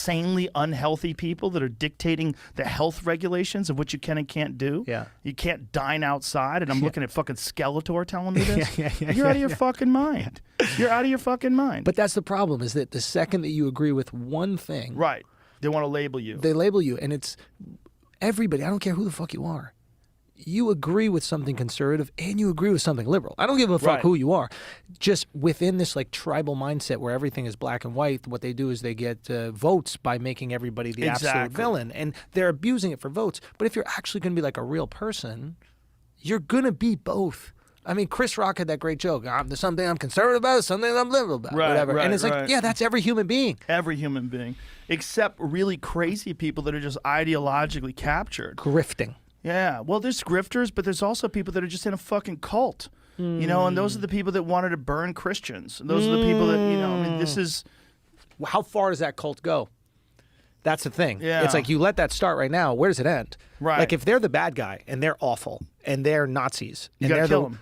insanely unhealthy people that are dictating the health regulations of what you can and can't do. Yeah. You can't dine outside, and I'm looking at fucking Skeletor telling me this. Yeah, You're out of your fucking mind. You're out of your fucking mind. But that's the problem, is that the second that you agree with one thing, right, they want to label you. They label you, and it's everybody. I don't care who the fuck you are. You agree with something conservative and you agree with something liberal. I don't give a fuck who you are. Just within this like tribal mindset where everything is black and white, what they do is they get votes by making everybody the absolute villain. And they're abusing it for votes. But if you're actually going to be like a real person, you're going to be both. I mean, Chris Rock had that great joke. There's something I'm conservative about, something I'm liberal about, whatever. And it's like, yeah, that's every human being. Every human being. Except really crazy people that are just ideologically captured. Grifting. Yeah, well, there's grifters, but there's also people that are just in a fucking cult, you know, and those are the people that wanted to burn Christians. And those are the people that, you know, I mean, this is... How far does that cult go? That's the thing. Yeah. It's like you let that start right now. Where does it end? Right. Like if they're the bad guy and they're awful and they're Nazis. You gotta kill them.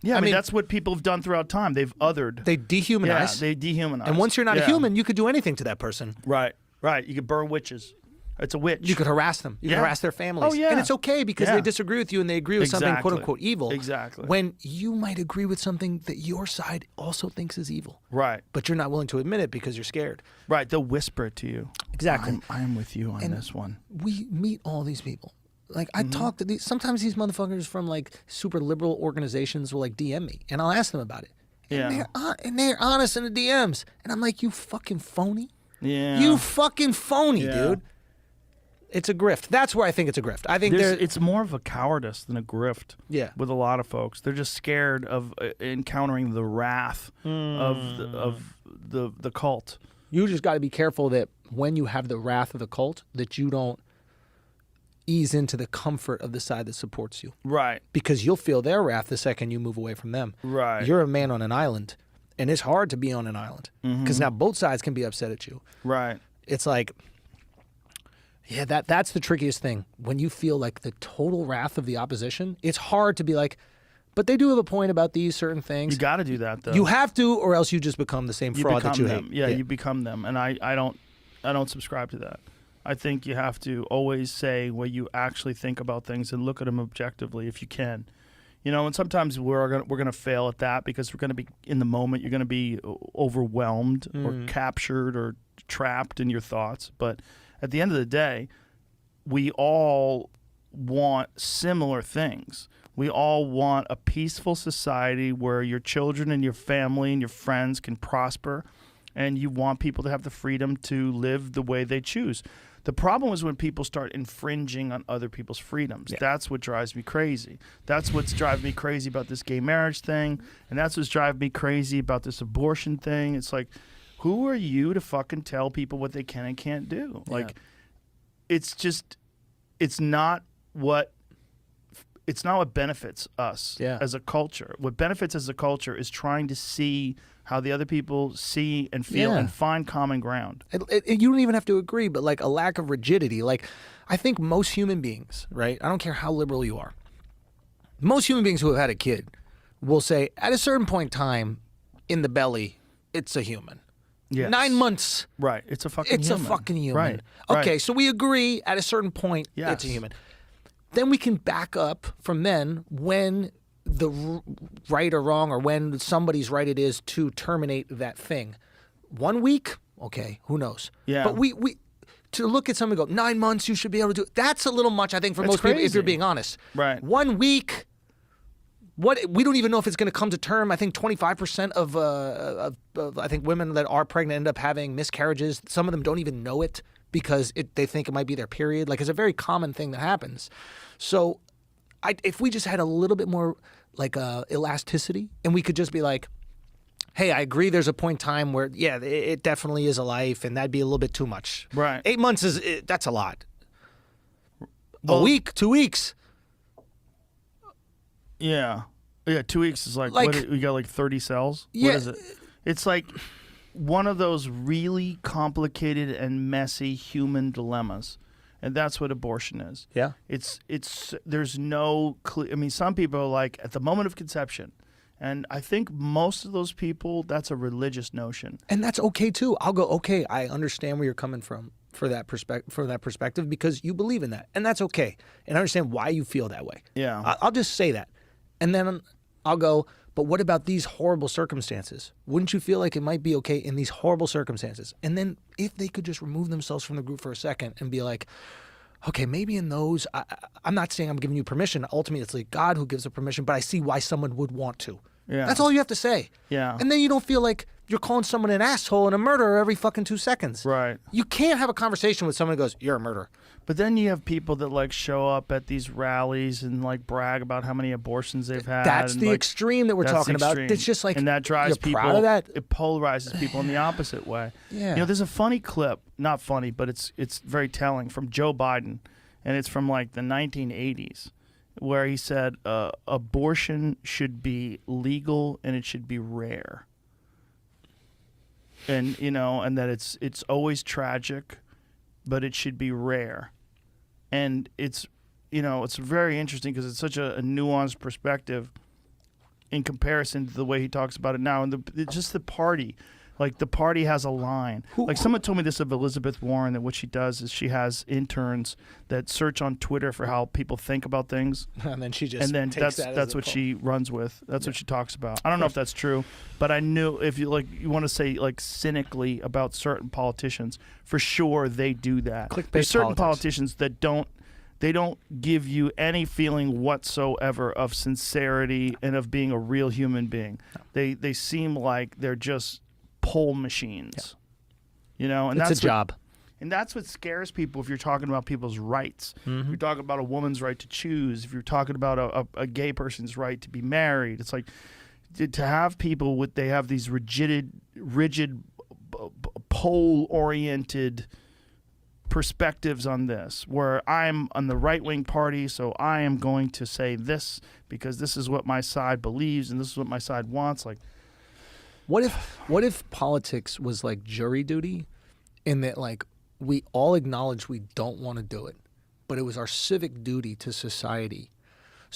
Yeah, I mean, that's what people have done throughout time. They've othered. They dehumanize. Yeah, they dehumanize. And once you're not a human, you could do anything to that person. Right, right. You could burn witches. It's a witch. You could harass them. You could harass their families. Oh, yeah. And it's okay because they disagree with you and they agree with something quote-unquote evil. Exactly. When you might agree with something that your side also thinks is evil. Right. But you're not willing to admit it because you're scared. Right. They'll whisper it to you. Exactly. I am with you on this one. We meet all these people. Like I talk to these, sometimes these motherfuckers from like super liberal organizations will like DM me and I'll ask them about it. Yeah. And they're honest in the DMs. And I'm like, you fucking phony. Yeah. You fucking phony, dude. It's a grift. That's where I think it's a grift. I think it's more of a cowardice than a grift. Yeah. With a lot of folks, they're just scared of encountering the wrath of the cult. You just got to be careful that when you have the wrath of the cult, that you don't ease into the comfort of the side that supports you. Right. Because you'll feel their wrath the second you move away from them. Right. You're a man on an island, and it's hard to be on an island because now both sides can be upset at you. Right. It's like. Yeah, that's the trickiest thing. When you feel like the total wrath of the opposition, it's hard to be like, but they do have a point about these certain things. You got to do that, though. You have to, or else you just become the same fraud that you hate. Yeah, you become them, and I don't subscribe to that. I think you have to always say what you actually think about things and look at them objectively if you can. You know, and sometimes we're gonna fail at that because we're gonna be in the moment. You're gonna be overwhelmed or captured or trapped in your thoughts, but at the end of the day, we all want similar things. We all want a peaceful society where your children and your family and your friends can prosper, and you want people to have the freedom to live the way they choose. The problem is when people start infringing on other people's freedoms. Yeah. That's what drives me crazy. That's what's driving me crazy about this gay marriage thing, and that's what's driving me crazy about this abortion thing. It's like, who are you to fucking tell people what they can and can't do? Yeah. Like, it's not what benefits us as a culture. What benefits as a culture is trying to see how the other people see and feel and find common ground. You don't even have to agree, but like a lack of rigidity. Like, I think most human beings, right? I don't care how liberal you are. Most human beings who have had a kid will say, at a certain point in time in the belly, it's a human. Yes. 9 months. Right. It's a fucking human. It's a fucking human. Right. Okay, so we agree at a certain point it's a human. Then we can back up from then when the right or wrong or when somebody's right it is to terminate that thing. 1 week? Okay, who knows? Yeah. But we to look at someone and go, 9 months, you should be able to do it. That's a little much, I think, for most people, if you're being honest. Right. 1 week... we don't even know if it's going to come to term. I think 25% of I think women that are pregnant end up having miscarriages. Some of them don't even know it because they think it might be their period. Like, it's a very common thing that happens. So if we just had a little bit more like elasticity and we could just be like, hey, I agree there's a point in time where, it definitely is a life and that'd be a little bit too much. Right. 8 months that's a lot. A week, 2 weeks. Yeah. Yeah, 2 weeks is like what, we got like 30 cells? Yeah. What is it? It's like one of those really complicated and messy human dilemmas. And that's what abortion is. Yeah. It's there's no I mean, some people are like at the moment of conception, And I think most of those people, that's a religious notion. And that's okay too. I'll go, okay, I understand where you're coming from for that perspective because you believe in that. And that's okay. And I understand why you feel that way. Yeah. I'll just say that. And then I'll go, but what about these horrible circumstances? Wouldn't you feel like it might be okay in these horrible circumstances? And then if they could just remove themselves from the group for a second and be like, okay, maybe in those, I'm not saying I'm giving you permission. Ultimately, it's like God who gives the permission, but I see why someone would want to. Yeah. That's all you have to say. Yeah. And then you don't feel like you're calling someone an asshole and a murderer every fucking 2 seconds. Right. You can't have a conversation with someone who goes, you're a murderer. But then you have people that like show up at these rallies and like brag about how many abortions they've had. That's and, the like, extreme that we're that's talking the about. extreme. It's just like, and that drives you're people. proud of that? It polarizes people in the opposite way. Yeah. You know, there's a funny clip, not funny, but it's very telling from Joe Biden, and it's from like the 1980s, where he said abortion should be legal and it should be rare. And you know, and that it's always tragic, but it should be rare. And it's, you know, it's very interesting because it's such a nuanced perspective in comparison to the way he talks about it now. And just the party, like the party has a line. Like someone told me this of Elizabeth Warren, that what she does is she has interns that search on Twitter for how people think about things. And then she just and then takes that's what she runs with. That's what she talks about. I don't know if that's true, but I knew if you want to say like cynically about certain politicians, for sure they do that. There's certain politicians that don't give you any feeling whatsoever of sincerity and of being a real human being. No. They seem like they're just poll machines. Yeah. You know, and it's that's a job. And that's what scares people if you're talking about people's rights. Mm-hmm. If you're talking about a woman's right to choose, if you're talking about a gay person's right to be married, it's like to have people they have these rigid poll-oriented perspectives on this, where I'm on the right-wing party, so I am going to say this because this is what my side believes and this is what my side wants. Like, what if politics was like jury duty, in that like we all acknowledge we don't want to do it, but it was our civic duty to society